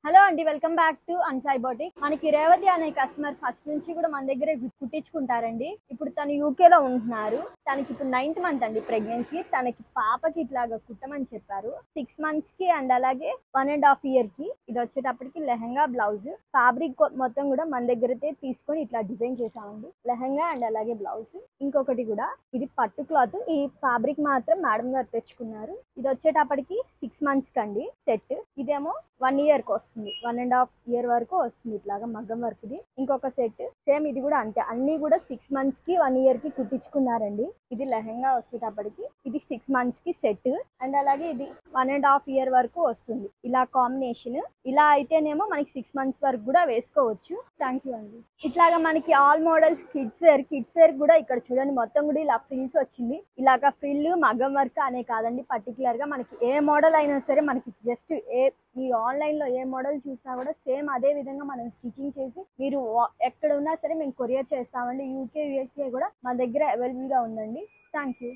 Hello అండి, welcome back to అన్సాయి boutique. మనకి రేవతి అనే కస్టమర్ ఫస్ట్ నుంచి కూడా మన దగ్గర కుట్టించుకుంటారండి. ఇప్పుడు తను యూకే లో ఉంటున్నారు. తనకి ఇప్పుడు 9th మంత్ అండి ప్రెగ్నెన్సీ. తనకి పాపకి ఇట్లాగా కుట్టమని చెప్పారు 6 months కి అండ్ అలాగే 1.5 year కి. ఇది వచ్చేటప్పటికి లెహంగా బ్లౌజ్ ఫ్యాబ్రిక్ మొత్తం కూడా మన దగ్గరతే తీసుకొని ఇట్లా డిజైన్ చేసామండి. లెహంగా అండ్ అలాగే బ్లౌజ్. ఇంకొకటి కూడా ఇది పట్టు క్లాత్. ఈ ఫ్యాబ్రిక్ మాత్రం మేడం గారు తెచ్చుకున్నారు. ఇది వచ్చేటప్పటికి 6 months కండి సెట్. ఇదేమో 1 year కి వస్తుంది. 1.5 year వరకు వస్తుంది ఇట్లాగా మగ్గం వర్క్. ఇది ఇంకొక సెట్ సేమ్. ఇది కూడా అంతే, అన్ని కూడా 6 months కి 1 year కి కుట్టించుకున్నారండి. ఇది లెహంగా వచ్చేటప్పటికి ఇది 6 months కి సెట్ అండ్ అలాగే ఇది 1.5 year వరకు వస్తుంది. ఇలా కాంబినేషన్. ఇలా అయితేనేమో మనకి 6 months వరకు కూడా వేసుకోవచ్చు. థ్యాంక్ యూ అండి. ఇట్లాగా మనకి ఆల్ మోడల్స్ కిడ్స్ వేర్ కూడా ఇక్కడ చూడండి మొత్తం కూడా ఇలా ఫ్రిల్స్ వచ్చింది. ఇలాగా ఫ్రిల్ మగ్గం వర్క్ అనే కాదండి, పర్టికులర్ గా మనకి ఏ మోడల్ అయినా సరే మనకి జస్ట్ మీరు ఆన్లైన్ లో ఏ మోడల్ చూసినా కూడా సేమ్ అదే విధంగా మనం స్టిచ్చింగ్ చేసి మీరు ఎక్కడ ఉన్నా సరే మేము కొరియర్ చేస్తామండి. యూకే యూఎస్ఏ కూడా మా దగ్గర అవైలబుల్ గా ఉందండి. Thank you.